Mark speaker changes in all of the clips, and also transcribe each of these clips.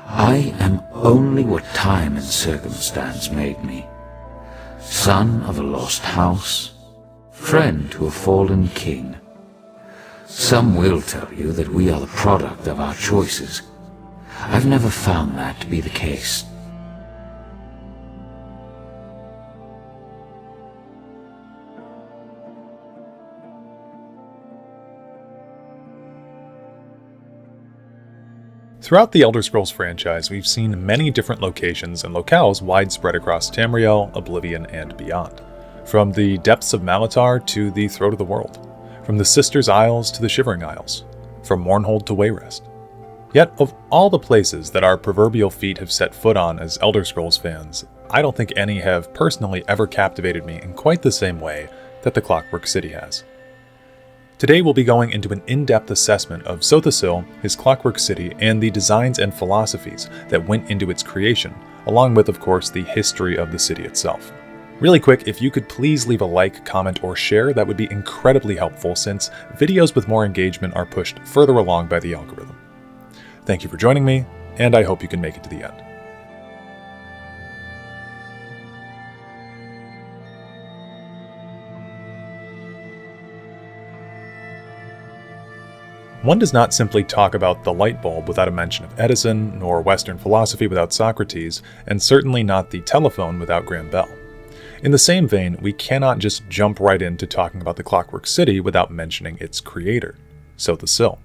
Speaker 1: I am only what time and circumstance made me. Son of a lost house, friend to a fallen king. Some will tell you that we are the product of our choices. I've never found that to be the case.
Speaker 2: Throughout the Elder Scrolls franchise, we've seen many different locations and locales widespread across Tamriel, Oblivion, and beyond. From the depths of Malatar to the throat of the world. From the Sisters' Isles to the Shivering Isles. From Mournhold to Wayrest. Yet, of all the places that our proverbial feet have set foot on as Elder Scrolls fans, I don't think any have personally ever captivated me in quite the same way that the Clockwork City has. Today we'll be going into an in-depth assessment of Sotha Sil, his Clockwork City, and the designs and philosophies that went into its creation, along with, of course, the history of the city itself. Really quick, if you could please leave a like, comment, or share, that would be incredibly helpful since videos with more engagement are pushed further along by the algorithm. Thank you for joining me, and I hope you can make it to the end. One does not simply talk about the light bulb without a mention of Edison, nor Western philosophy without Socrates, and certainly not the telephone without Graham Bell. In the same vein, we cannot just jump right into talking about the Clockwork City without mentioning its creator, Sotha Sil.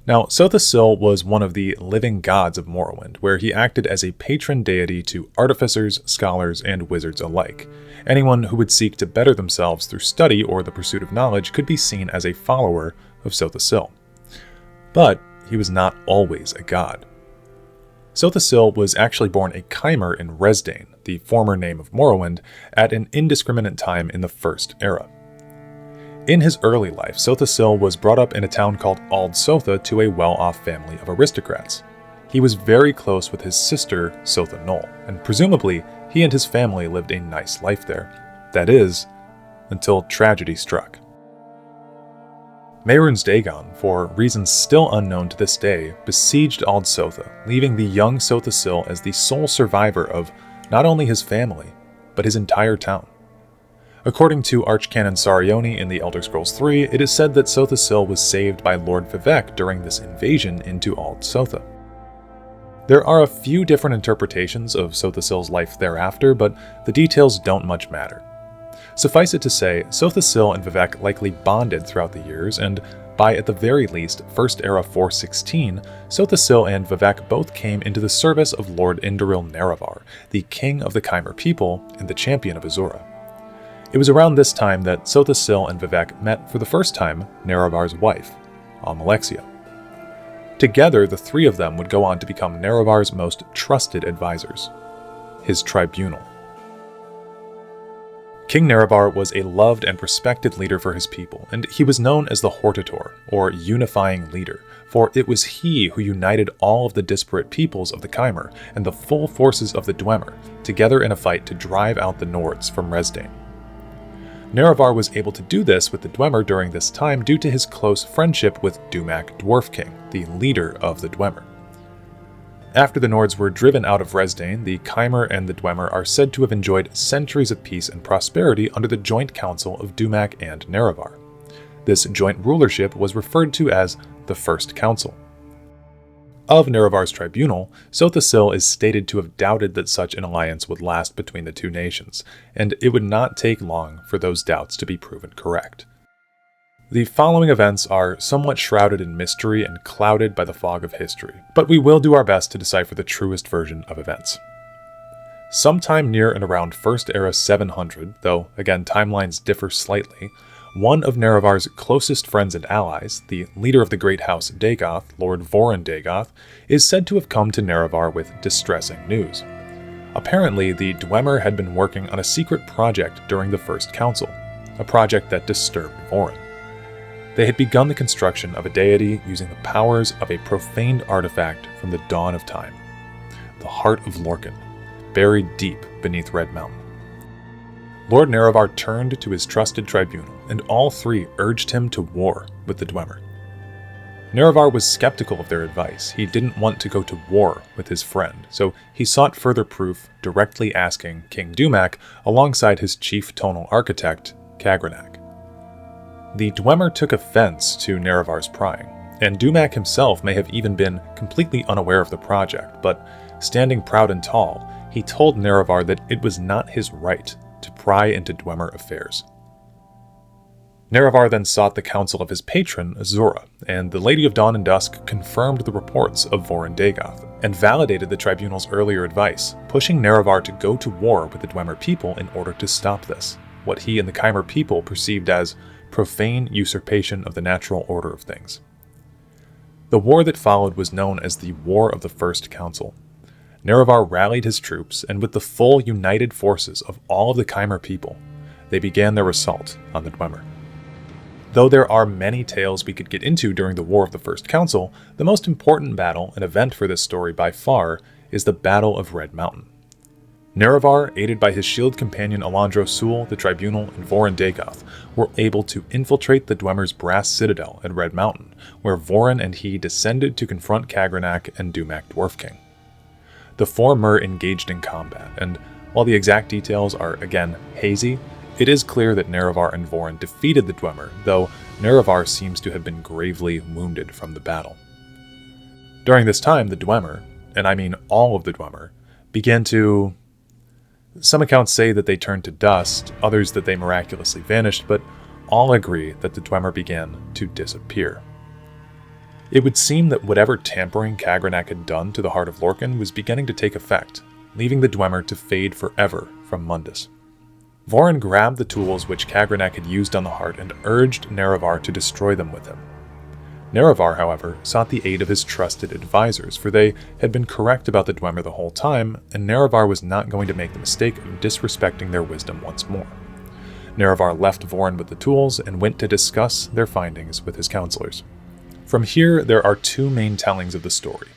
Speaker 2: Now, Sotha Sil was one of the living gods of Morrowind, where he acted as a patron deity to artificers, scholars, and wizards alike. Anyone who would seek to better themselves through study or the pursuit of knowledge could be seen as a follower of Sotha Sil. But he was not always a god. Sotha Sil was actually born a Chimer in Resdayn, the former name of Morrowind, at an indiscriminate time in the First Era. In his early life, Sotha Sil was brought up in a town called Ald Sotha to a well-off family of aristocrats. He was very close with his sister, Sotha Null, and presumably he and his family lived a nice life there. That is, until tragedy struck. Mehrunes Dagon, for reasons still unknown to this day, besieged Ald Sotha, leaving the young Sotha Sil as the sole survivor of not only his family, but his entire town. According to Archcanon Sarioni in the Elder Scrolls III, it is said that Sotha Sil was saved by Lord Vivec during this invasion into Ald Sotha. There are a few different interpretations of Sotha Sil's life thereafter, but the details don't much matter. Suffice it to say, Sotha Sil and Vivec likely bonded throughout the years, and by at the very least First Era 416, Sotha Sil and Vivec both came into the service of Lord Indoril Nerevar, the king of the Chimer people and the champion of Azura. It was around this time that Sotha Sil and Vivec met for the first time Nerevar's wife, Almalexia. Together, the three of them would go on to become Nerevar's most trusted advisors, his tribunal. King Nerevar was a loved and respected leader for his people, and he was known as the Hortator, or unifying leader, for it was he who united all of the disparate peoples of the Chimer and the full forces of the Dwemer together in a fight to drive out the Nords from Resdayn. Nerevar was able to do this with the Dwemer during this time due to his close friendship with Dumak Dwarf King, the leader of the Dwemer. After the Nords were driven out of Resdayn, the Chimer and the Dwemer are said to have enjoyed centuries of peace and prosperity under the joint council of Dumak and Nerevar. This joint rulership was referred to as the First Council. Of Nerevar's tribunal, Sotha Sil is stated to have doubted that such an alliance would last between the two nations, and it would not take long for those doubts to be proven correct. The following events are somewhat shrouded in mystery and clouded by the fog of history, but we will do our best to decipher the truest version of events. Sometime near and around First Era 700, though again timelines differ slightly, one of Nerevar's closest friends and allies, the leader of the Great House Dagoth, Lord Vorin Dagoth, is said to have come to Nerevar with distressing news. Apparently, the Dwemer had been working on a secret project during the First Council, a project that disturbed Vorin. They had begun the construction of a deity using the powers of a profaned artifact from the dawn of time, the Heart of Lorkhan, buried deep beneath Red Mountain. Lord Nerevar turned to his trusted tribunal, and all three urged him to war with the Dwemer. Nerevar was skeptical of their advice. He didn't want to go to war with his friend, so he sought further proof, directly asking King Dumac alongside his chief tonal architect, Cagranac. The Dwemer took offense to Nerevar's prying, and Dumac himself may have even been completely unaware of the project, but standing proud and tall, he told Nerevar that it was not his right to pry into Dwemer affairs. Nerevar then sought the counsel of his patron, Azura, and the Lady of Dawn and Dusk confirmed the reports of Vorin Dagoth, and validated the tribunal's earlier advice, pushing Nerevar to go to war with the Dwemer people in order to stop this, what he and the Chimer people perceived as profane usurpation of the natural order of things. The war that followed was known as the War of the First Council. Nerevar rallied his troops, and with the full united forces of all of the Chimer people, they began their assault on the Dwemer. Though there are many tales we could get into during the War of the First Council, the most important battle and event for this story by far is the Battle of Red Mountain. Nerevar, aided by his shield companion Alandro Sul, the Tribunal, and Vorin Dagoth, were able to infiltrate the Dwemer's brass citadel at Red Mountain, where Vorin and he descended to confront Cagranac and Dumac Dwarf King. The four Mer engaged in combat, and while the exact details are again hazy, it is clear that Nerevar and Vorin defeated the Dwemer, though Nerevar seems to have been gravely wounded from the battle. During this time, the Dwemer, and I mean all of the Dwemer, began to... Some accounts say that they turned to dust, others that they miraculously vanished, but all agree that the Dwemer began to disappear. It would seem that whatever tampering Cagranac had done to the heart of Lorkhan was beginning to take effect, leaving the Dwemer to fade forever from Mundus. Vorin grabbed the tools which Cagranac had used on the heart and urged Nerevar to destroy them with him. Nerevar, however, sought the aid of his trusted advisors, for they had been correct about the Dwemer the whole time, and Nerevar was not going to make the mistake of disrespecting their wisdom once more. Nerevar left Vorin with the tools and went to discuss their findings with his counselors. From here, there are two main tellings of the story.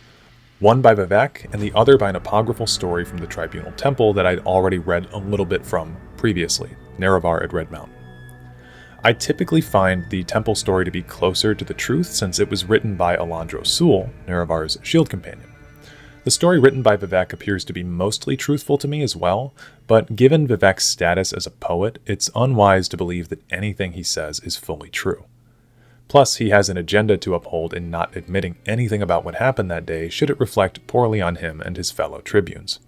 Speaker 2: One by VIII, and the other by an apocryphal story from the Tribunal Temple that I'd already read a little bit from previously, Nerevar at Red Mountain. I typically find the temple story to be closer to the truth since it was written by Alandro Sul, Nerevar's shield companion. The story written by VIII appears to be mostly truthful to me as well, but given VIII's status as a poet, it's unwise to believe that anything he says is fully true. Plus, he has an agenda to uphold in not admitting anything about what happened that day should it reflect poorly on him and his fellow tribunes.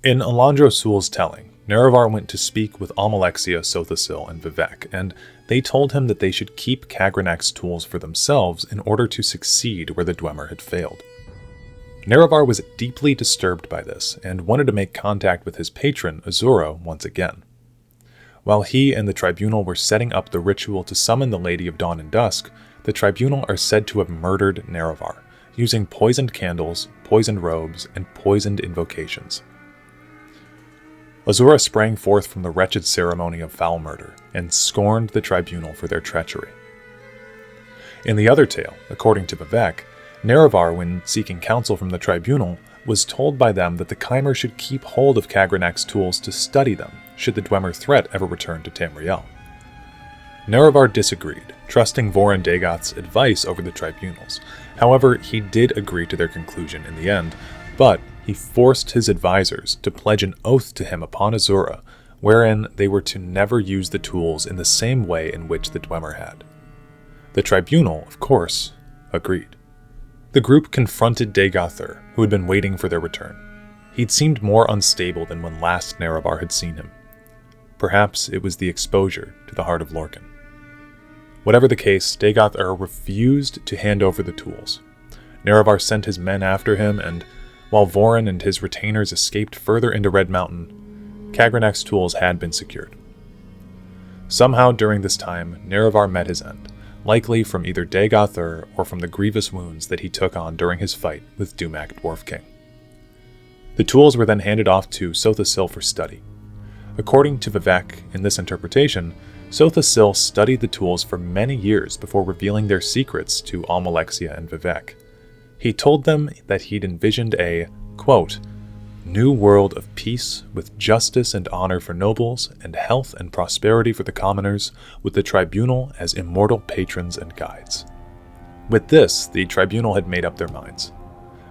Speaker 2: In Alandro Sul's telling, Nerevar went to speak with Almalexia, Sotha Sil, and VIII, and they told him that they should keep Cagranac's tools for themselves in order to succeed where the Dwemer had failed. Nerevar was deeply disturbed by this, and wanted to make contact with his patron, Azura, once again. While he and the Tribunal were setting up the ritual to summon the Lady of Dawn and Dusk, the Tribunal are said to have murdered Nerevar, using poisoned candles, poisoned robes, and poisoned invocations. Azura sprang forth from the wretched ceremony of foul murder, and scorned the Tribunal for their treachery. In the other tale, according to VIII, Nerevar, when seeking counsel from the Tribunal, was told by them that the Chimer should keep hold of Cagranac's tools to study them, should the Dwemer threat ever return to Tamriel. Nerevar disagreed, trusting Vorin Dagoth's advice over the Tribunal's. However, he did agree to their conclusion in the end, but he forced his advisors to pledge an oath to him upon Azura, wherein they were to never use the tools in the same way in which the Dwemer had. The Tribunal, of course, agreed. The group confronted Dagothur, who had been waiting for their return. He'd seemed more unstable than when last Nerevar had seen him. Perhaps it was the exposure to the heart of Lorkhan. Whatever the case, Dagothur refused to hand over the tools. Nerevar sent his men after him, and while Vorin and his retainers escaped further into Red Mountain, Cagranac's tools had been secured. Somehow during this time, Nerevar met his end, likely from either Dagothur or from the grievous wounds that he took on during his fight with Dumac Dwarf King. The tools were then handed off to Sotha Sil for study. According to VIII, in this interpretation, Sotha Sil studied the tools for many years before revealing their secrets to Almalexia and VIII. He told them that he'd envisioned a, quote, new world of peace with justice and honor for nobles and health and prosperity for the commoners, with the Tribunal as immortal patrons and guides. With this, the tribunal had made up their minds.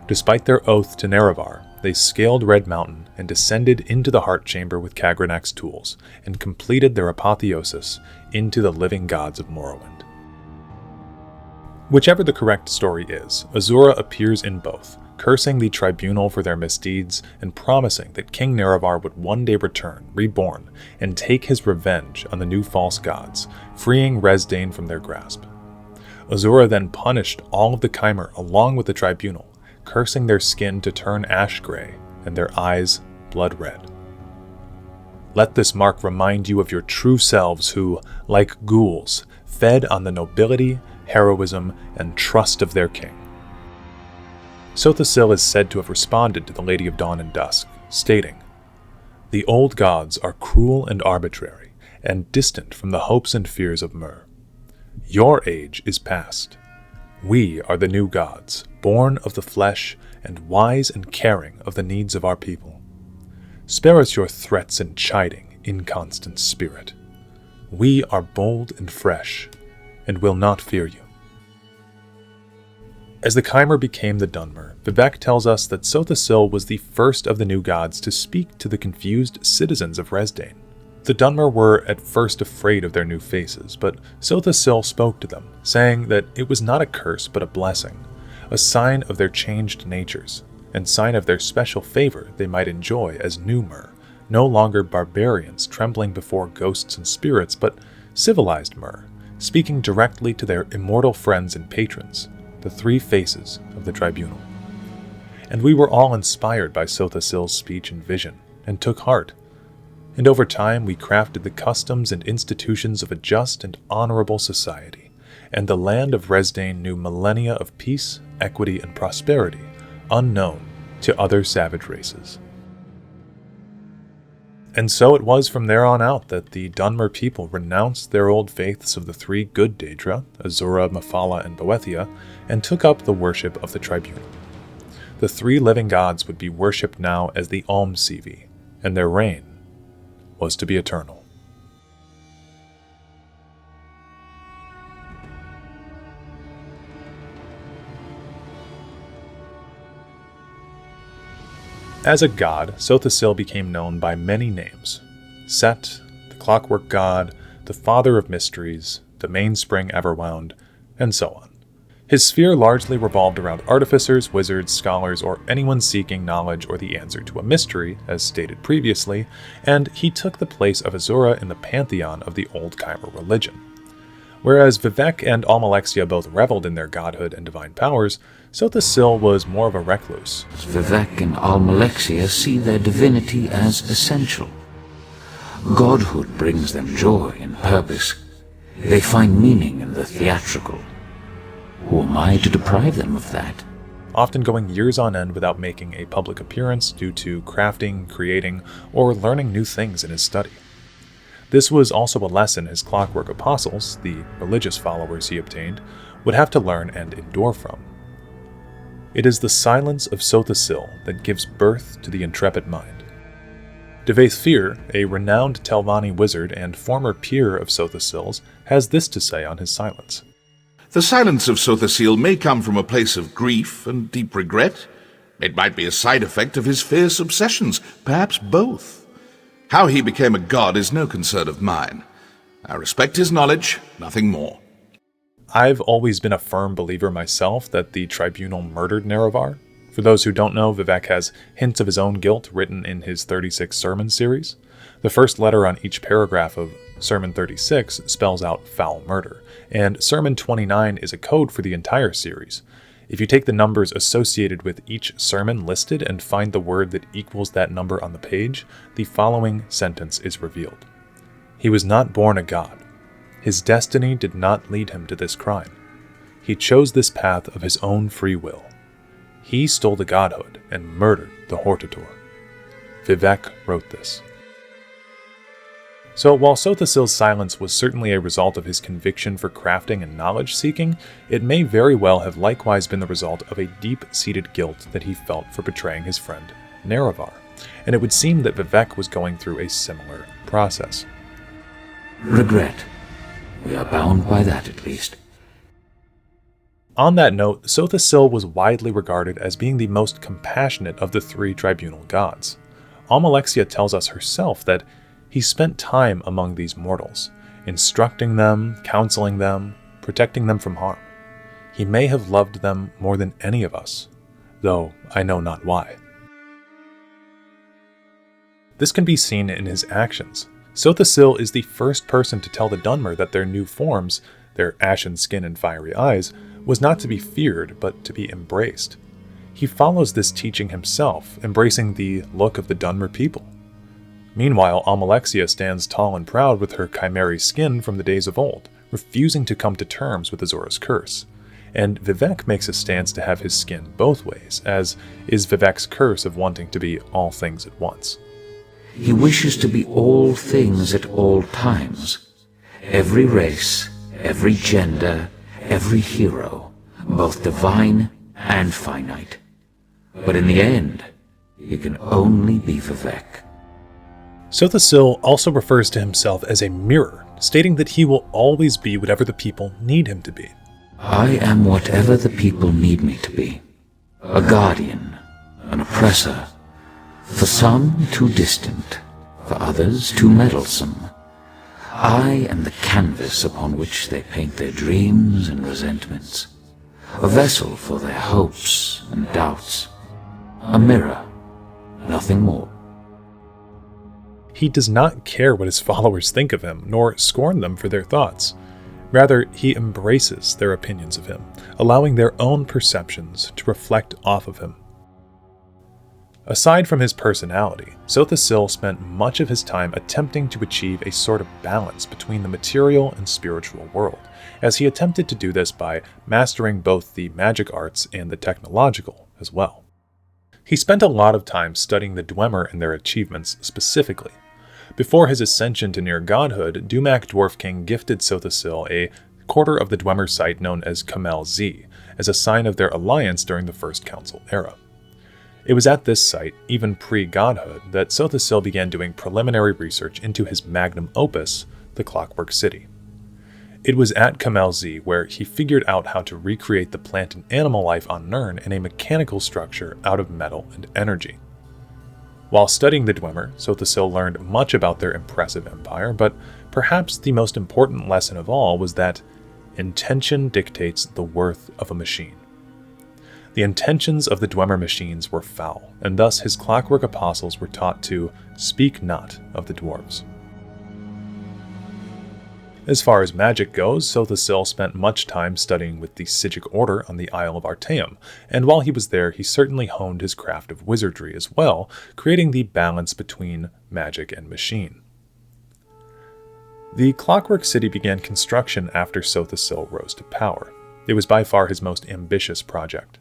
Speaker 2: Despite their oath to Nerevar, they scaled Red Mountain and descended into the Heart Chamber with Kagranak's tools, and completed their apotheosis into the living gods of Morrowind. Whichever the correct story is, Azura appears in both, cursing the tribunal for their misdeeds and promising that King Nerevar would one day return, reborn, and take his revenge on the new false gods, freeing Resdayn from their grasp. Azura then punished all of the Chimer along with the tribunal, cursing their skin to turn ash gray and their eyes blood red. Let this mark remind you of your true selves who, like ghouls, fed on the nobility, heroism, and trust of their king. Sotha Sil is said to have responded to the Lady of Dawn and Dusk, stating, "The old gods are cruel and arbitrary, and distant from the hopes and fears of Myr. Your age is past. We are the new gods, born of the flesh, and wise and caring of the needs of our people. Spare us your threats and chiding, inconstant spirit. We are bold and fresh, and will not fear you." As the Chimer became the Dunmer, VIII tells us that Sotha Sil was the first of the new gods to speak to the confused citizens of Resdayn. The Dunmer were at first afraid of their new faces, but Sotha Sil spoke to them, saying that it was not a curse but a blessing, a sign of their changed natures, and sign of their special favor they might enjoy as new Myr, no longer barbarians trembling before ghosts and spirits, but civilized Myr, speaking directly to their immortal friends and patrons, the three faces of the tribunal. And we were all inspired by Sotha Sil's speech and vision, and took heart. And over time we crafted the customs and institutions of a just and honorable society, and the land of Resdayn knew millennia of peace, equity, and prosperity, unknown to other savage races. And so it was from there on out that the Dunmer people renounced their old faiths of the three good Daedra, Azura, Mephala, and Boethia, and took up the worship of the tribunal. The three living gods would be worshipped now as the Almsivi, and their reign was to be eternal. As a god, Sotha Sil became known by many names: Set, the Clockwork God, the Father of Mysteries, the Mainspring Everwound, and so on. His sphere largely revolved around artificers, wizards, scholars, or anyone seeking knowledge or the answer to a mystery, as stated previously, and he took the place of Azura in the pantheon of the old Chimer religion. Whereas VIII and Almalexia both reveled in their godhood and divine powers, Sotha Sil was more of a recluse.
Speaker 1: VIII and Almalexia see their divinity as essential. Godhood brings them joy and purpose. They find meaning in the theatrical. Who am I to deprive them of that?
Speaker 2: Often going years on end without making a public appearance due to crafting, creating, or learning new things in his study. This was also a lesson his Clockwork apostles, the religious followers he obtained, would have to learn and endure from. It is the silence of Sotha Sil that gives birth to the intrepid mind. Devaithfir, a renowned Telvanni wizard and former peer of Sotha Sil's, has this to say on his silence.
Speaker 3: The silence of Sotha Sil may come from a place of grief and deep regret. It might be a side effect of his fierce obsessions, perhaps both. How he became a god is no concern of mine. I respect his knowledge, nothing more.
Speaker 2: I've always been a firm believer myself that the tribunal murdered Nerevar. For those who don't know, VIII has hints of his own guilt written in his 36 sermon series. The first letter on each paragraph of Sermon 36 spells out foul murder, and Sermon 29 is a code for the entire series. If you take the numbers associated with each sermon listed and find the word that equals that number on the page, the following sentence is revealed. He was not born a god. His destiny did not lead him to this crime. He chose this path of his own free will. He stole the godhood and murdered the Hortator. VIII wrote this. So while Sotha Sil's silence was certainly a result of his conviction for crafting and knowledge-seeking, it may very well have likewise been the result of a deep-seated guilt that he felt for betraying his friend Nerevar, and it would seem that VIII was going through a similar process.
Speaker 1: Regret. We are bound by that at least.
Speaker 2: On that note, Sotha Sil was widely regarded as being the most compassionate of the three tribunal gods. Almalexia tells us herself that he spent time among these mortals, instructing them, counseling them, protecting them from harm. He may have loved them more than any of us, though I know not why. This can be seen in his actions. Sotha Sil is the first person to tell the Dunmer that their new forms, their ashen skin and fiery eyes, was not to be feared, but to be embraced. He follows this teaching himself, embracing the look of the Dunmer people. Meanwhile, Almalexia stands tall and proud with her chimeric skin from the days of old, refusing to come to terms with Azura's curse. And VIII makes a stance to have his skin both ways, as is VIII's curse of wanting to be all things at once.
Speaker 1: He wishes to be all things at all times. Every race, every gender, every hero, both divine and finite. But in the end, he can only be VIII.
Speaker 2: Sotha Sil also refers to himself as a mirror, stating that he will always be whatever the people need him to be.
Speaker 1: I am whatever the people need me to be. A guardian, an oppressor. For some, too distant. For others, too meddlesome. I am the canvas upon which they paint their dreams and resentments. A vessel for their hopes and doubts. A mirror, nothing more.
Speaker 2: He does not care what his followers think of him, nor scorn them for their thoughts. Rather, he embraces their opinions of him, allowing their own perceptions to reflect off of him. Aside from his personality, Sotha Sil spent much of his time attempting to achieve a sort of balance between the material and spiritual world, as he attempted to do this by mastering both the magic arts and the technological as well. He spent a lot of time studying the Dwemer and their achievements specifically. Before his ascension to near godhood, Dumak Dwarf King gifted Sotha Sil a quarter of the Dwemer site known as Kamel-Z, as a sign of their alliance during the First Council era. It was at this site, even pre-Godhood, that Sotha Sil began doing preliminary research into his magnum opus, the Clockwork City. It was at Kamel-Z where he figured out how to recreate the plant and animal life on Nirn in a mechanical structure out of metal and energy. While studying the Dwemer, Sotha Sil learned much about their impressive empire, but perhaps the most important lesson of all was that intention dictates the worth of a machine. The intentions of the Dwemer machines were foul, and thus his clockwork apostles were taught to speak not of the dwarves. As far as magic goes, Sotha Sil spent much time studying with the Psijic Order on the Isle of Artaeum, and while he was there, he certainly honed his craft of wizardry as well, creating the balance between magic and machine. The Clockwork City began construction after Sotha Sil rose to power. It was by far his most ambitious project.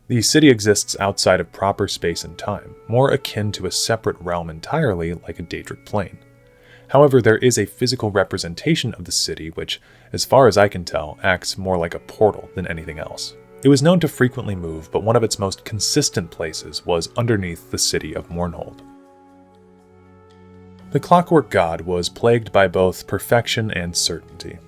Speaker 2: The city exists outside of proper space and time, more akin to a separate realm entirely like a Daedric plane. However, there is a physical representation of the city which, as far as I can tell, acts more like a portal than anything else. It was known to frequently move, but one of its most consistent places was underneath the city of Mournhold. The Clockwork God was plagued by both perfection and certainty.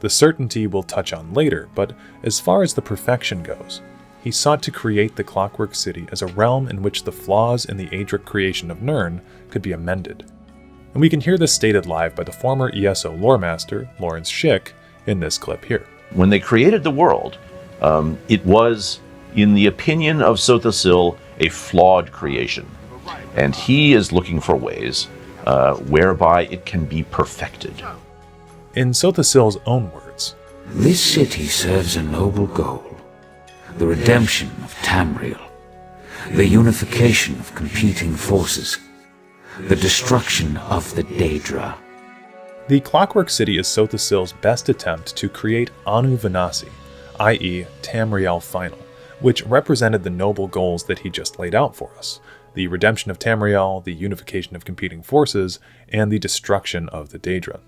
Speaker 2: The certainty we'll touch on later, but as far as the perfection goes, he sought to create the Clockwork City as a realm in which the flaws in the Daedric creation of Nirn could be amended. And we can hear this stated live by the former ESO lore master, Lawrence Schick, in this clip here.
Speaker 4: When they created the world, it was, in the opinion of Sotha Sil, a flawed creation. And he is looking for ways whereby it can be perfected.
Speaker 2: In Sotha Sil's own words,
Speaker 1: This city serves a noble goal. The redemption of Tamriel. The unification of competing forces. The destruction of the Daedra.
Speaker 2: the Clockwork City is Sotha Sil's best attempt to create Anuvanna'si, i.e. Tamriel Final, which represented the noble goals that he just laid out for us: the redemption of Tamriel, the unification of competing forces, and the destruction of the Daedra.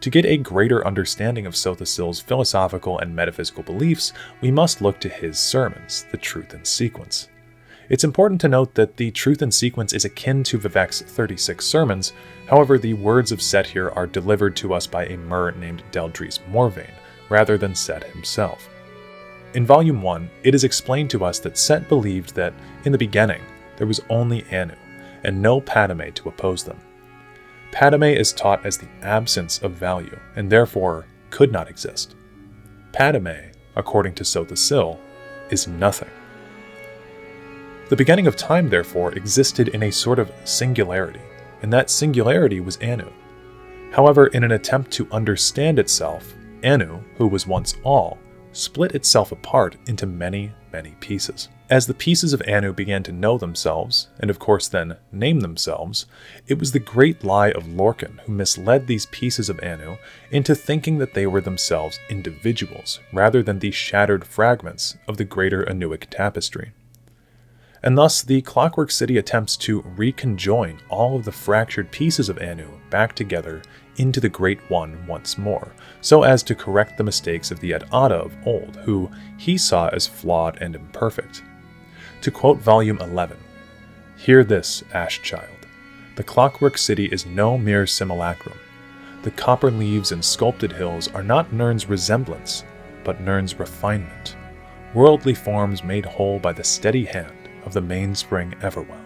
Speaker 2: To get a greater understanding of Sotha Sil's philosophical and metaphysical beliefs, we must look to his sermons, the Truth in Sequence. It's important to note that the Truth in Sequence is akin to VIII's 36 sermons, however the words of Set here are delivered to us by a Mer named Deldries Morvain, rather than Set himself. In Volume 1, it is explained to us that Set believed that, in the beginning, there was only Anu, and no Padme to oppose them. Padme is taught as the absence of value, and therefore could not exist. Padme, according to Sotha Sil, is nothing. The beginning of time, therefore, existed in a sort of singularity, and that singularity was Anu. However, in an attempt to understand itself, Anu, who was once all, split itself apart into many, many pieces. As the pieces of Anu began to know themselves, and of course then name themselves, it was the great lie of Lorcan who misled these pieces of Anu into thinking that they were themselves individuals, rather than the shattered fragments of the greater Anuic tapestry. And thus, the Clockwork City attempts to reconjoin all of the fractured pieces of Anu back together into the Great One once more, so as to correct the mistakes of the Ad-Ada of old, who he saw as flawed and imperfect. To quote Volume 11, "Hear this, Ash-child. The Clockwork City is no mere simulacrum. The copper leaves and sculpted hills are not Nirn's resemblance, but Nirn's refinement, worldly forms made whole by the steady hand of the mainspring Everwound."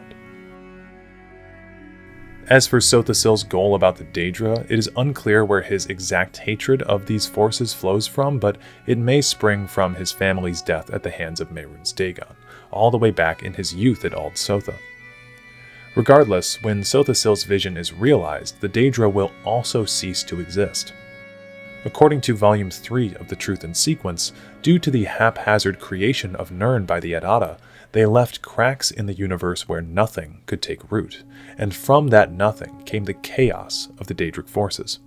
Speaker 2: As for Sotha Sil's goal about the Daedra, it is unclear where his exact hatred of these forces flows from, but it may spring from his family's death at the hands of Mehrunes Dagon, all the way back in his youth at Ald Sotha. Regardless, when Sotha Sil's vision is realized, the Daedra will also cease to exist. According to Volume 3 of The Truth in Sequence, due to the haphazard creation of Nirn by the Ad-Ada, they left cracks in the universe where nothing could take root, and from that nothing came the chaos of the Daedric forces.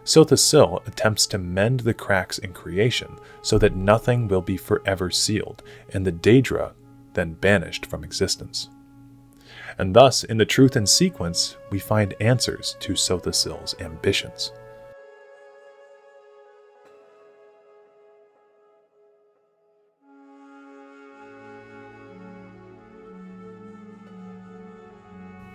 Speaker 2: Sotha Sil attempts to mend the cracks in creation so that nothing will be forever sealed, and the Daedra then banished from existence. And thus, in The Truth in Sequence, we find answers to Sotha Sil's ambitions.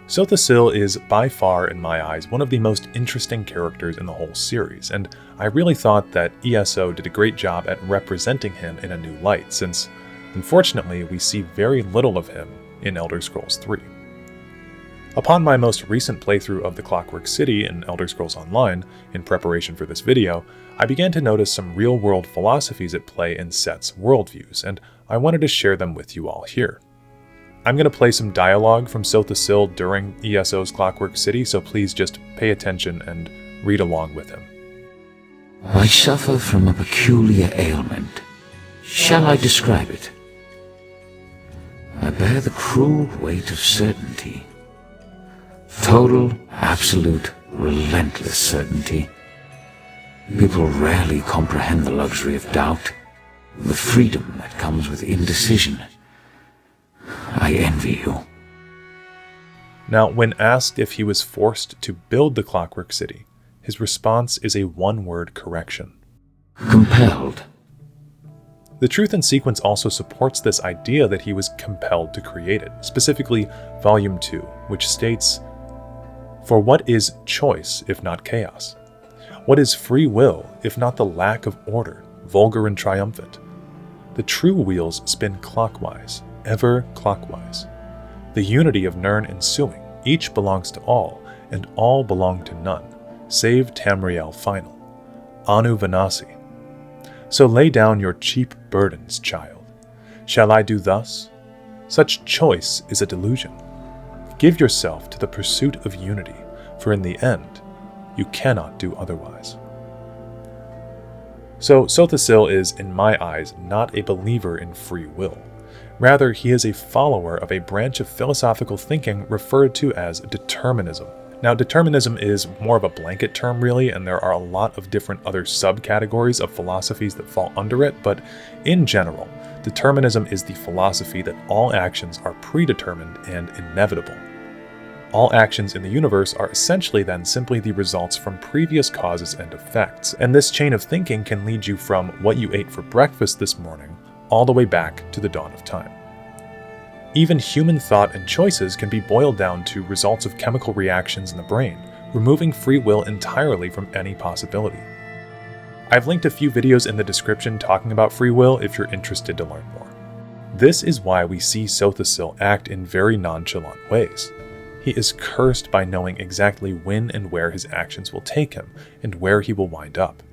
Speaker 2: Sotha Sil is, by far in my eyes, one of the most interesting characters in the whole series, and I really thought that ESO did a great job at representing him in a new light, since, unfortunately, we see very little of him in Elder Scrolls 3. Upon my most recent playthrough of the Clockwork City in Elder Scrolls Online, in preparation for this video, I began to notice some real-world philosophies at play in Set's worldviews, and I wanted to share them with you all here. I'm going to play some dialogue from Sotha Sil during ESO's Clockwork City, so please just pay attention and read along with him.
Speaker 1: I suffer from a peculiar ailment. Shall I describe it? I bear the cruel weight of certainty. Total, absolute, relentless certainty. People rarely comprehend the luxury of doubt, the freedom that comes with indecision. I envy you.
Speaker 2: Now, when asked if he was forced to build the Clockwork City, his response is a one-word correction.
Speaker 1: Compelled.
Speaker 2: The Truth in Sequence also supports this idea that he was compelled to create it, specifically Volume 2, which states, "For what is choice if not chaos? What is free will if not the lack of order, vulgar and triumphant? The true wheels spin clockwise, ever clockwise. The unity of Nirn ensuing, each belongs to all, and all belong to none, save Tamriel final. Anuvanna'si. So lay down your cheap burdens, child. Shall I do thus? Such choice is a delusion. Give yourself to the pursuit of unity, for in the end, you cannot do otherwise." So Sotha Sil is, in my eyes, not a believer in free will. Rather, he is a follower of a branch of philosophical thinking referred to as determinism. Now, determinism is more of a blanket term, really, and there are a lot of different other subcategories of philosophies that fall under it, but in general, determinism is the philosophy that all actions are predetermined and inevitable. All actions in the universe are essentially then simply the results from previous causes and effects, and this chain of thinking can lead you from what you ate for breakfast this morning all the way back to the dawn of time. Even human thought and choices can be boiled down to results of chemical reactions in the brain, removing free will entirely from any possibility. I've linked a few videos in the description talking about free will if you're interested to learn more. This is why we see Sotha Sil act in very nonchalant ways. He is cursed by knowing exactly when and where his actions will take him, and where he will wind up.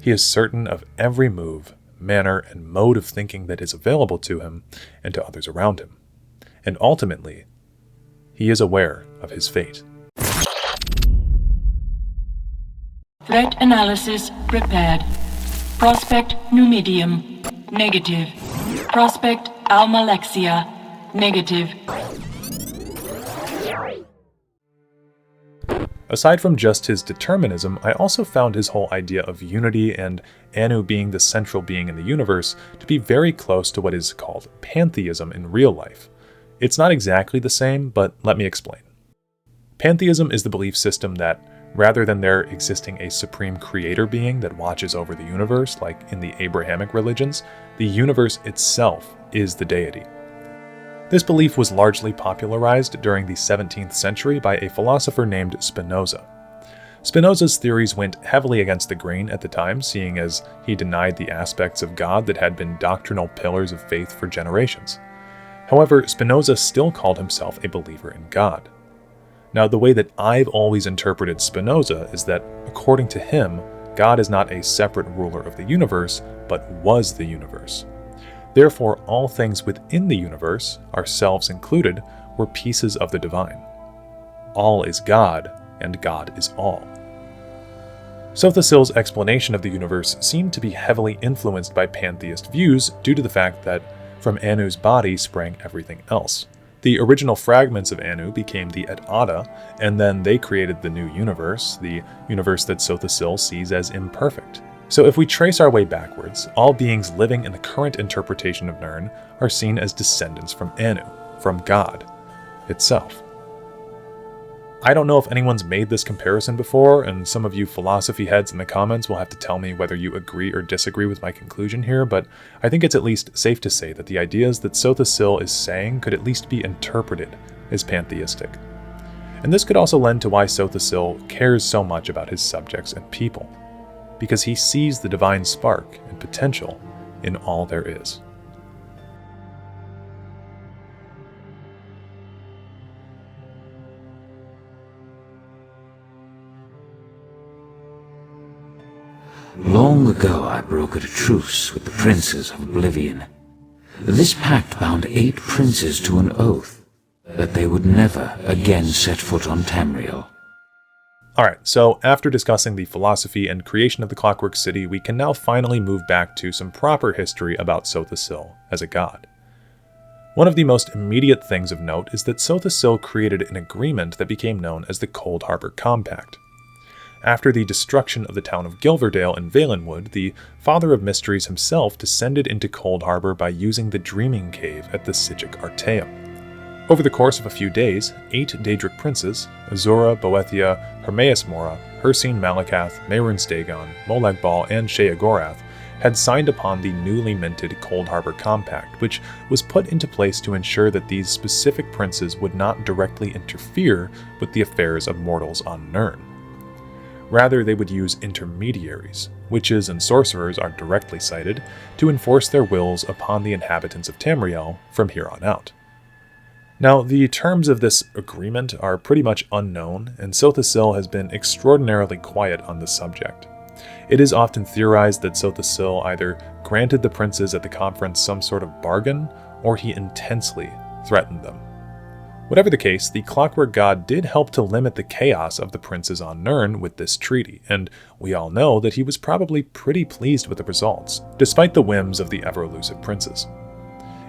Speaker 2: He is certain of every move, manner, and mode of thinking that is available to him and to others around him. And ultimately, he is aware of his fate.
Speaker 5: Threat analysis prepared. Prospect Numidium, negative. Prospect Almalexia, negative.
Speaker 2: Aside from just his determinism, I also found his whole idea of unity and Anu being the central being in the universe to be very close to what is called pantheism in real life. It's not exactly the same, but let me explain. Pantheism is the belief system that, rather than there existing a supreme creator being that watches over the universe, like in the Abrahamic religions, the universe itself is the deity. This belief was largely popularized during the 17th century by a philosopher named Spinoza. Spinoza's theories went heavily against the grain at the time, seeing as he denied the aspects of God that had been doctrinal pillars of faith for generations. However, Spinoza still called himself a believer in God. Now, the way that I've always interpreted Spinoza is that, according to him, God is not a separate ruler of the universe, but was the universe. Therefore, all things within the universe, ourselves included, were pieces of the divine. All is God, and God is all. Sotha Sil's explanation of the universe seemed to be heavily influenced by pantheist views due to the fact that from Anu's body sprang everything else. The original fragments of Anu became the Et Ada, and then they created the new universe, the universe that Sotha Sil sees as imperfect. So if we trace our way backwards, all beings living in the current interpretation of Nirn are seen as descendants from Anu, from God itself. I don't know if anyone's made this comparison before, and some of you philosophy heads in the comments will have to tell me whether you agree or disagree with my conclusion here, but I think it's at least safe to say that the ideas that Sotha Sil is saying could at least be interpreted as pantheistic. And this could also lend to why Sotha Sil cares so much about his subjects and people, because he sees the divine spark and potential in all there is.
Speaker 1: Long ago I brokered a truce with the princes of Oblivion. This pact bound 8 princes to an oath that they would never again set foot on Tamriel.
Speaker 2: Alright, so after discussing the philosophy and creation of the Clockwork City, we can now finally move back to some proper history about Sotha Sil as a god. One of the most immediate things of note is that Sotha Sil created an agreement that became known as the Coldharbour Compact. After the destruction of the town of Gilverdale in Valenwood, the Father of Mysteries himself descended into Coldharbour by using the Dreaming Cave at the Sigic Artaeum. Over the course of a few days, 8 Daedric princes, Azura, Boethia, Hermaeus Mora, Hircine Malakath, Mehrunes Dagon, Molag Bal, and Sheogorath, had signed upon the newly minted Coldharbour Compact, which was put into place to ensure that these specific princes would not directly interfere with the affairs of mortals on Nirn. Rather, they would use intermediaries, witches and sorcerers are directly cited, to enforce their wills upon the inhabitants of Tamriel from here on out. Now, the terms of this agreement are pretty much unknown, and Sotha Sil has been extraordinarily quiet on the subject. It is often theorized that Sotha Sil either granted the princes at the conference some sort of bargain, or he intensely threatened them. Whatever the case, the Clockwork God did help to limit the chaos of the princes on Nirn with this treaty, and we all know that he was probably pretty pleased with the results, despite the whims of the ever-elusive princes.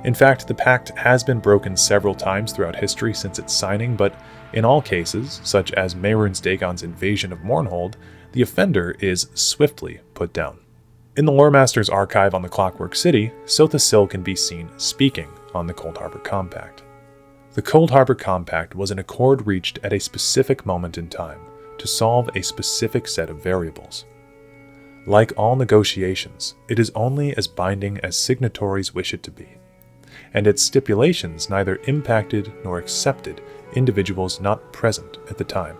Speaker 2: In fact, the pact has been broken several times throughout history since its signing, but in all cases, such as Mehrunes Dagon's invasion of Mournhold, the offender is swiftly put down. In the Loremaster's archive on the Clockwork City, Sotha Sil can be seen speaking on the Coldharbour Compact. The Coldharbour Compact was an accord reached at a specific moment in time to solve a specific set of variables. Like all negotiations, it is only as binding as signatories wish it to be, and its stipulations neither impacted nor accepted individuals not present at the time.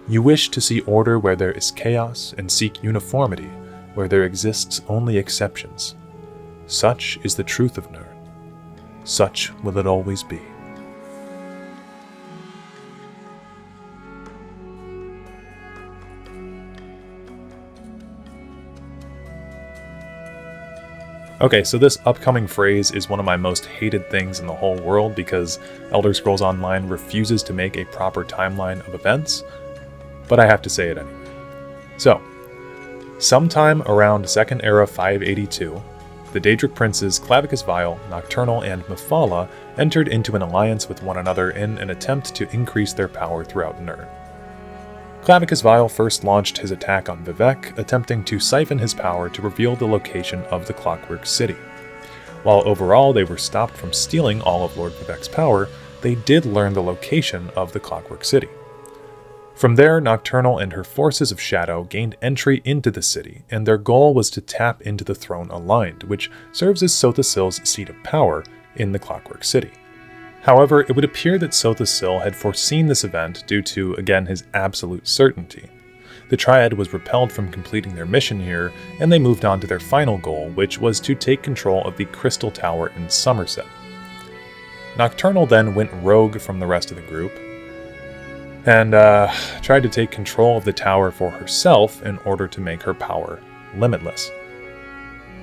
Speaker 2: You wish to see order where there is chaos and seek uniformity where there exists only exceptions. Such is the truth of Nirn. Such will it always be. Okay, so this upcoming phrase is one of my most hated things in the whole world because Elder Scrolls Online refuses to make a proper timeline of events, but I have to say it anyway. So, sometime around Second Era 582, the Daedric princes Clavicus Vile, Nocturnal, and Mephala entered into an alliance with one another in an attempt to increase their power throughout Nirn. Clavicus Vile first launched his attack on VIII, attempting to siphon his power to reveal the location of the Clockwork City. While overall they were stopped from stealing all of Lord VIII's power, they did learn the location of the Clockwork City. From there, Nocturnal and her forces of shadow gained entry into the city, and their goal was to tap into the Throne Aligned, which serves as Sotha Sil's seat of power in the Clockwork City. However, it would appear that Sotha Sil had foreseen this event due to, again, his absolute certainty. The Triad was repelled from completing their mission here, and they moved on to their final goal, which was to take control of the Crystal Tower in Somerset. Nocturnal then went rogue from the rest of the group, and tried to take control of the tower for herself in order to make her power limitless.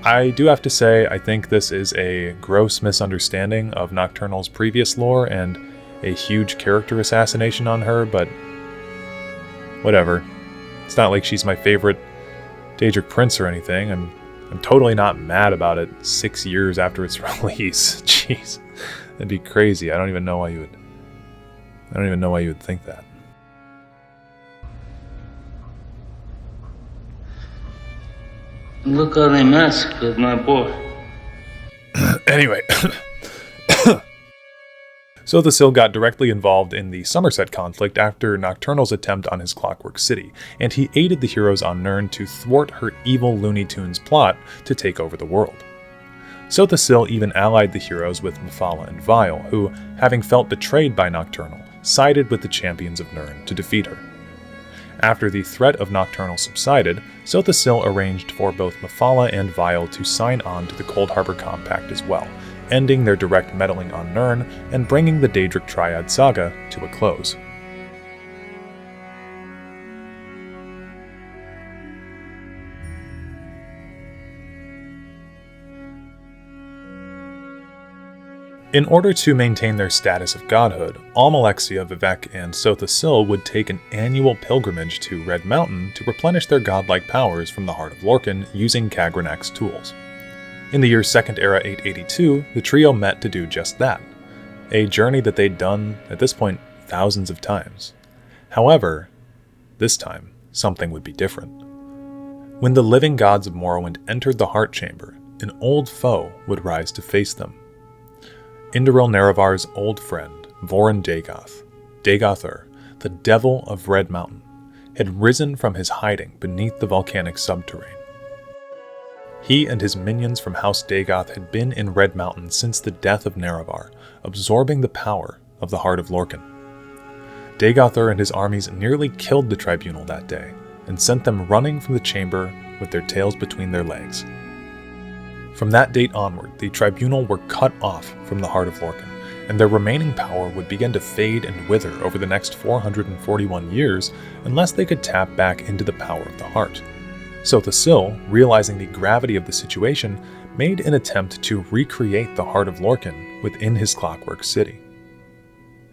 Speaker 2: I do have to say, I think this is a gross misunderstanding of Nocturnal's previous lore and a huge character assassination on her, but whatever. It's not like she's my favorite Daedric prince or anything. I'm totally not mad about it 6 years after its release. Jeez, that'd be crazy. I don't even know why you would think that.
Speaker 6: Look how they massacred my boy.
Speaker 2: Anyway, Sotha Sil got directly involved in the Somerset conflict after Nocturnal's attempt on his Clockwork City, and he aided the heroes on Nirn to thwart her evil Looney Tunes plot to take over the world. Sotha Sil even allied the heroes with Mephala and Vile, who, having felt betrayed by Nocturnal, sided with the champions of Nirn to defeat her. After the threat of Nocturnal subsided, Sotha Sil arranged for both Mephala and Vile to sign on to the Coldharbour Compact as well, ending their direct meddling on Nirn and bringing the Daedric Triad saga to a close. In order to maintain their status of godhood, Almalexia, VIII, and Sotha Sil would take an annual pilgrimage to Red Mountain to replenish their godlike powers from the Heart of Lorkhan using Kagranak's tools. In the year Second Era 882, the trio met to do just that, a journey that they'd done, at this point, thousands of times. However, this time, something would be different. When the living gods of Morrowind entered the Heart Chamber, an old foe would rise to face them. Indoril Nerevar's old friend, Vorin Dagoth, Dagoth, the Devil of Red Mountain, had risen from his hiding beneath the volcanic subterrane. He and his minions from House Dagoth had been in Red Mountain since the death of Nerevar, absorbing the power of the Heart of Lorkhan. Dagoth and his armies nearly killed the Tribunal that day, and sent them running from the chamber with their tails between their legs. From that date onward, the Tribunal were cut off from the Heart of Lorkhan, and their remaining power would begin to fade and wither over the next 441 years unless they could tap back into the power of the Heart. Sotha Sil, realizing the gravity of the situation, made an attempt to recreate the Heart of Lorkhan within his Clockwork City.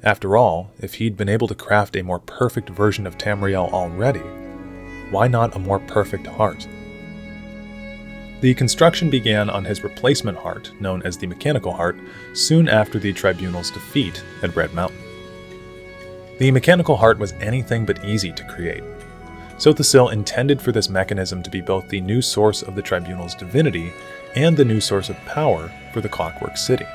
Speaker 2: After all, if he'd been able to craft a more perfect version of Tamriel already, why not a more perfect heart? The construction began on his replacement heart, known as the Mechanical Heart, soon after the Tribunal's defeat at Red Mountain. The Mechanical Heart was anything but easy to create. Sotha Sil intended for this mechanism to be both the new source of the Tribunal's divinity and the new source of power for the Clockwork City.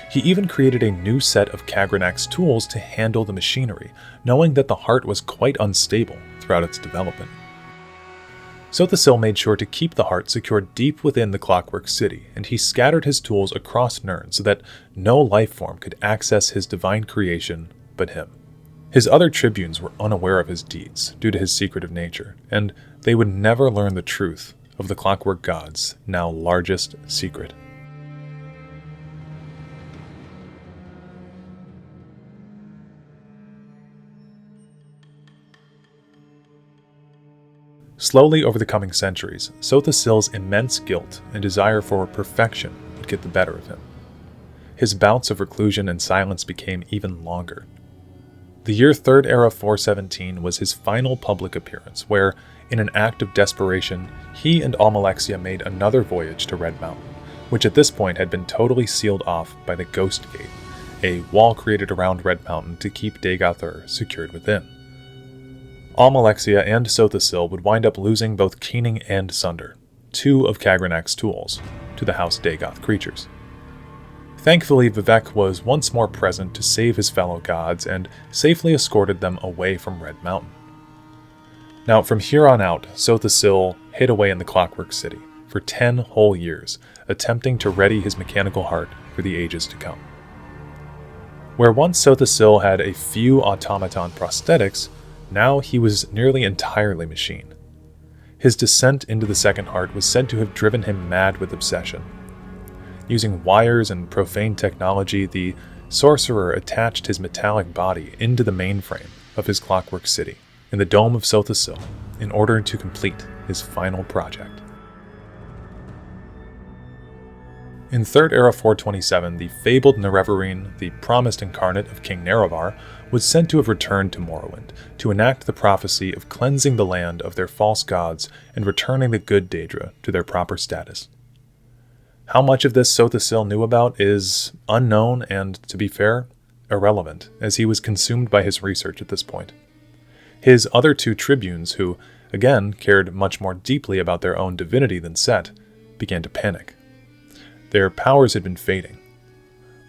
Speaker 2: He even created a new set of Kagranak's tools to handle the machinery, knowing that the heart was quite unstable throughout its development. Sotha Sil made sure to keep the heart secured deep within the Clockwork City, and he scattered his tools across Nirn so that no life form could access his divine creation but him. His other tribunes were unaware of his deeds due to his secretive nature, and they would never learn the truth of the Clockwork God's now largest secret. Slowly over the coming centuries, Sotha Sil's immense guilt and desire for perfection would get the better of him. His bouts of reclusion and silence became even longer. The year 3rd Era 417 was his final public appearance, where, in an act of desperation, he and Almalexia made another voyage to Red Mountain, which at this point had been totally sealed off by the Ghost Gate, a wall created around Red Mountain to keep Daedric secured within. Almalexia and Sotha Sil would wind up losing both Keening and Sunder, two of Kagranak's tools, to the House Dagoth creatures. Thankfully, Vivek was once more present to save his fellow gods and safely escorted them away from Red Mountain. Now, from here on out, Sotha Sil hid away in the Clockwork City for 10 whole years, attempting to ready his mechanical heart for the ages to come. Where once Sotha Sil had a few automaton prosthetics, now he was nearly entirely machine. His descent into the Second Heart was said to have driven him mad with obsession. Using wires and profane technology, the sorcerer attached his metallic body into the mainframe of his Clockwork City in the dome of Sotha Sil in order to complete his final project. In 3rd Era 427, the fabled Nerevarine, the promised incarnate of King Nerevar, was said to have returned to Morrowind to enact the prophecy of cleansing the land of their false gods and returning the good Daedra to their proper status. How much of this Sotha Sil knew about is unknown and, to be fair, irrelevant, as he was consumed by his research at this point. His other two tribunes, who, again, cared much more deeply about their own divinity than Set, began to panic. Their powers had been fading.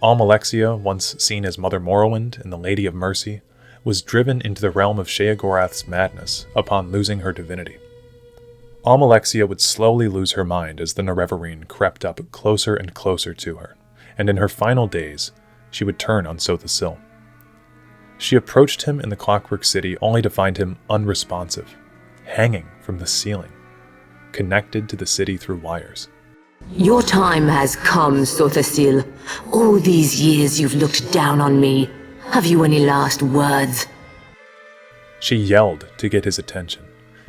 Speaker 2: Almalexia, once seen as Mother Morrowind and the Lady of Mercy, was driven into the realm of Sheogorath's madness upon losing her divinity. Almalexia would slowly lose her mind as the Nerevarine crept up closer and closer to her, and in her final days, she would turn on Sotha Sil. She approached him in the Clockwork City only to find him unresponsive, hanging from the ceiling, connected to the city through wires.
Speaker 7: Your time has come, Sotha Sil. All these years you've looked down on me. Have you any last words?
Speaker 2: She yelled to get his attention,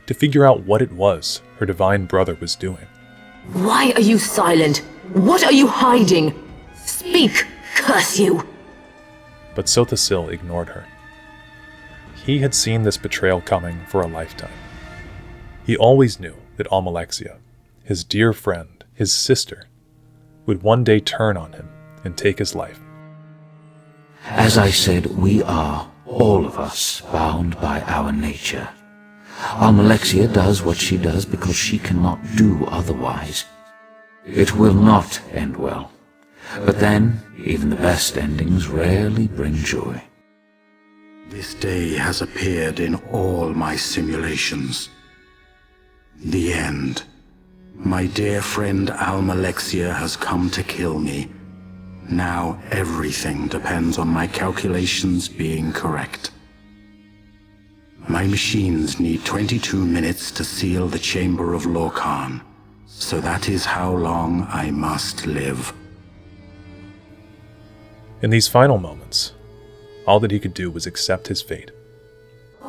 Speaker 2: to figure out what it was her divine brother was doing.
Speaker 7: Why are you silent? What are you hiding? Speak, curse you!
Speaker 2: But Sotha Sil ignored her. He had seen this betrayal coming for a lifetime. He always knew that Almalexia, his dear friend, his sister, would one day turn on him and take his life.
Speaker 1: As I said, we are, all of us, bound by our nature. Almalexia does what she does because she cannot do otherwise. It will not end well. But then, even the best endings rarely bring joy.
Speaker 8: This day has appeared in all my simulations. The end. My dear friend Almalexia has come to kill me. Now everything depends on my calculations being correct. My machines need 22 minutes to seal the chamber of Lorcan, so that is how long I must live.
Speaker 2: In these final moments, all that he could do was accept his fate.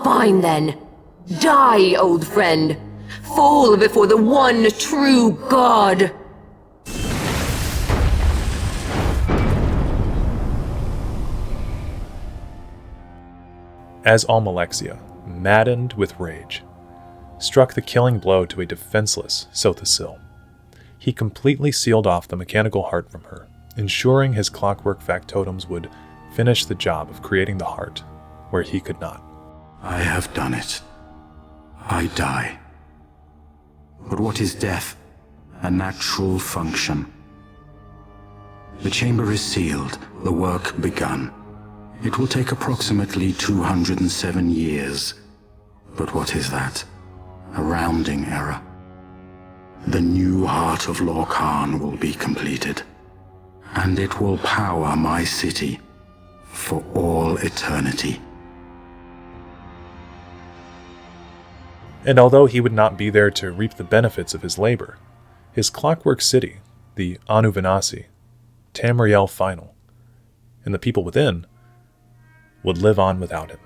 Speaker 7: Fine then. Die, old friend. Fall before the one true God.
Speaker 2: As Almalexia, maddened with rage, struck the killing blow to a defenseless Sotha Sil, he completely sealed off the mechanical heart from her, ensuring his clockwork factotums would finish the job of creating the heart where he could not.
Speaker 8: I have done it. I die. But what is death? A natural function. The chamber is sealed, the work begun. It will take approximately 207 years. But what is that? A rounding error. The new heart of Lorcan will be completed, and it will power my city for all eternity.
Speaker 2: And although he would not be there to reap the benefits of his labor, his Clockwork City, the Anuvanna'si, Tamriel Final, and the people within would live on without him.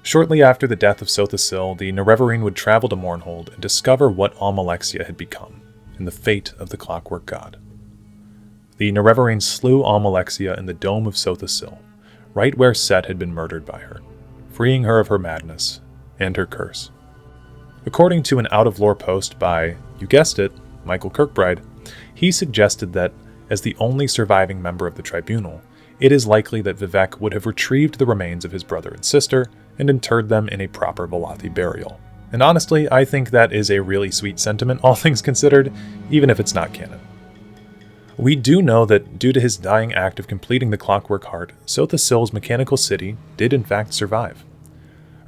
Speaker 2: Shortly after the death of Sotha Sil, the Nerevarine would travel to Mournhold and discover what Almalexia had become, and the fate of the Clockwork God. The Nerevarine slew Almalexia in the dome of Sotha Sil, right where Set had been murdered by her, freeing her of her madness and her curse. According to an out-of-lore post by, you guessed it, Michael Kirkbride, he suggested that, as the only surviving member of the tribunal, it is likely that Vivec would have retrieved the remains of his brother and sister and interred them in a proper Velothi burial. And honestly, I think that is a really sweet sentiment, all things considered, even if it's not canon. We do know that due to his dying act of completing the Clockwork Heart, Sotha Sil's mechanical city did in fact survive.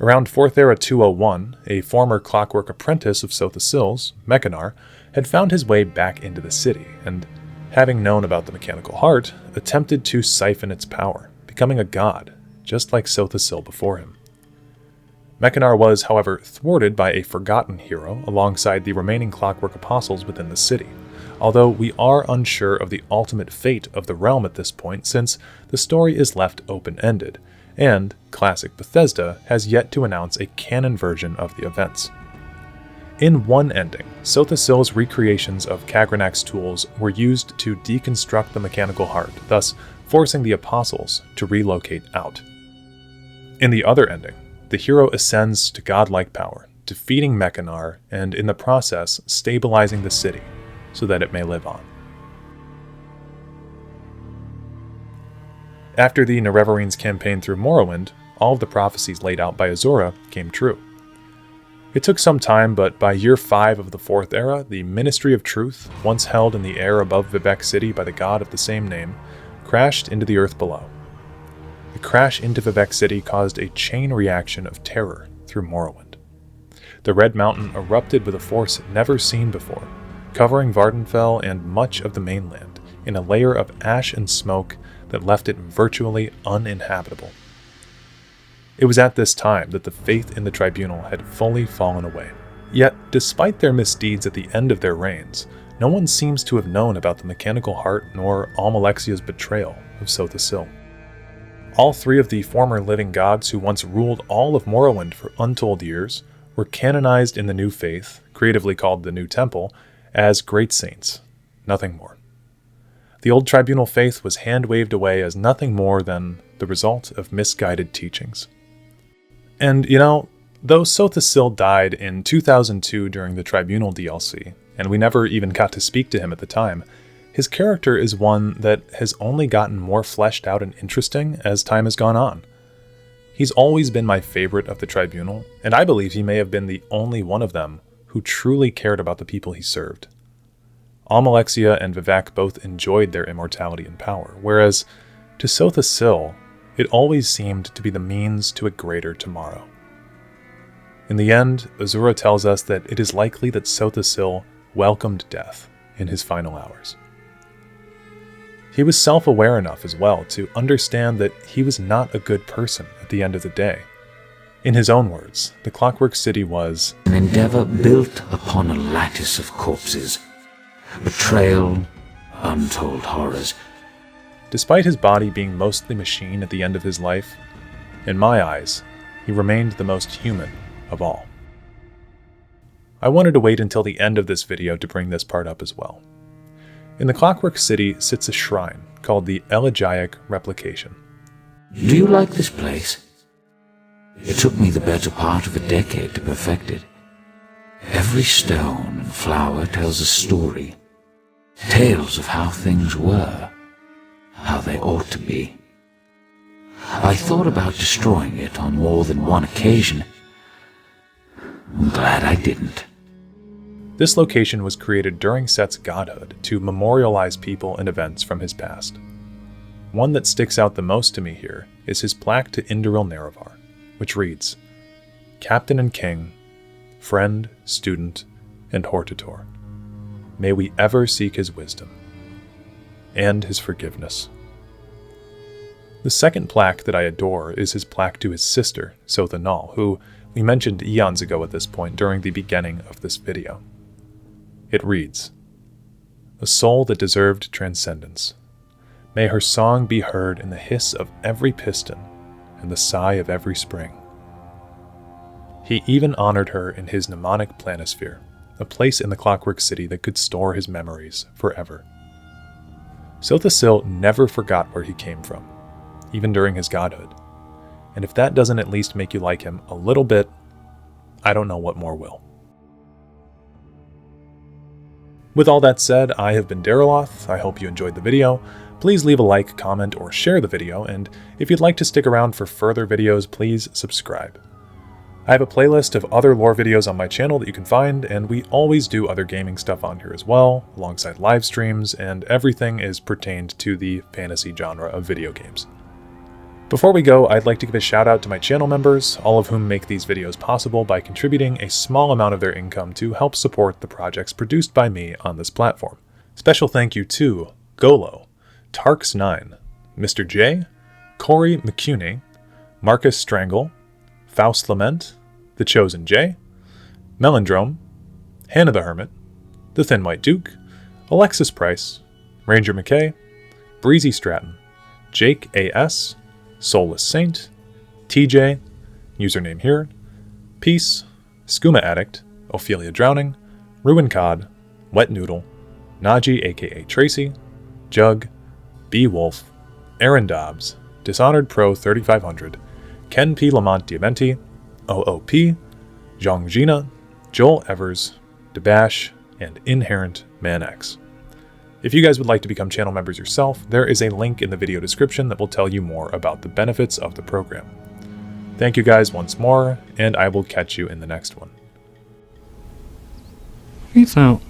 Speaker 2: Around 4th Era 201, a former Clockwork apprentice of Sotha Sil's, Mechanar, had found his way back into the city, and, having known about the mechanical heart, attempted to siphon its power, becoming a god, just like Sotha Sil before him. Mechanar was, however, thwarted by a forgotten hero alongside the remaining Clockwork apostles within the city, although we are unsure of the ultimate fate of the realm at this point since the story is left open-ended, and classic Bethesda has yet to announce a canon version of the events. In one ending, Sotha Sil's recreations of Kagranak's tools were used to deconstruct the mechanical heart, thus forcing the apostles to relocate out. In the other ending, the hero ascends to godlike power, defeating Mechanar and, in the process, stabilizing the city so that it may live on. After the Nerevarine's campaign through Morrowind, all of the prophecies laid out by Azura came true. It took some time, but by year 5 of the 4th Era, the Ministry of Truth, once held in the air above Vivec City by the god of the same name, crashed into the earth below. The crash into Vivec City caused a chain reaction of terror through Morrowind. The Red Mountain erupted with a force never seen before, covering Vardenfell and much of the mainland in a layer of ash and smoke that left it virtually uninhabitable. It was at this time that the faith in the tribunal had fully fallen away. Yet, despite their misdeeds at the end of their reigns, no one seems to have known about the mechanical heart nor Almalexia's betrayal of Sotha Sil. All 3 of the former living gods who once ruled all of Morrowind for untold years were canonized in the new faith, creatively called the New Temple, as great saints, nothing more. The old tribunal faith was hand-waved away as nothing more than the result of misguided teachings. And, though Sotha Sil died in 2002 during the Tribunal DLC, and we never even got to speak to him at the time, his character is one that has only gotten more fleshed out and interesting as time has gone on. He's always been my favorite of the Tribunal, and I believe he may have been the only one of them who truly cared about the people he served. Almalexia and Vivec both enjoyed their immortality and power, whereas, to Sotha Sil, it always seemed to be the means to a greater tomorrow. In the end, Azura tells us that it is likely that Sotha Sil welcomed death in his final hours. He was self-aware enough as well to understand that he was not a good person at the end of the day. In his own words, the Clockwork City was
Speaker 1: an endeavor built upon a lattice of corpses, betrayal, untold horrors.
Speaker 2: Despite his body being mostly machine at the end of his life, in my eyes, he remained the most human of all. I wanted to wait until the end of this video to bring this part up as well. In the Clockwork City sits a shrine called the Elegiac Replication.
Speaker 1: Do you like this place? It took me the better part of a decade to perfect it. Every stone and flower tells a story. Tales of how things were, how they ought to be. I thought about destroying it on more than one occasion. I'm glad I didn't.
Speaker 2: This location was created during Set's godhood to memorialize people and events from his past. One that sticks out the most to me here is his plaque to Indoril Nerevar, which reads, Captain and King, Friend, Student, and Hortator. May we ever seek his wisdom. and his forgiveness. The second plaque that I adore is his plaque to his sister, Sotha Sil, who we mentioned eons ago at this point during the beginning of this video. It reads, "A soul that deserved transcendence. May her song be heard in the hiss of every piston and the sigh of every spring." He even honored her in his mnemonic planisphere, a place in the Clockwork City that could store his memories forever. Sotha Sil never forgot where he came from, even during his godhood. And if that doesn't at least make you like him a little bit, I don't know what more will. With all that said, I have been Dareloth. I hope you enjoyed the video. Please leave a like, comment, or share the video, and if you'd like to stick around for further videos, please subscribe. I have a playlist of other lore videos on my channel that you can find, and we always do other gaming stuff on here as well, alongside live streams, and everything is pertained to the fantasy genre of video games. Before we go, I'd like to give a shout out to my channel members, all of whom make these videos possible by contributing a small amount of their income to help support the projects produced by me on this platform. Special thank you to Golo, Tarks9, Mr. J, Corey McCuney, Marcus Strangle, Faust Lament, The Chosen J, Melendrome, Hannah the Hermit, The Thin White Duke, Alexis Price, Ranger McKay, Breezy Stratton, Jake A.S., Soulless Saint, TJ, username here, Peace, Skooma Addict, Ophelia Drowning, Ruin Cod, Wet Noodle, Naji aka Tracy, Jug, B Wolf, Aaron Dobbs, Dishonored Pro 3500, Ken P. Lamont Diamenti, OOP, Zhang Jina, Joel Evers, Debash, and Inherent Man X. If you guys would like to become channel members yourself, there is a link in the video description that will tell you more about the benefits of the program. Thank you guys once more, and I will catch you in the next one.
Speaker 9: Peace out.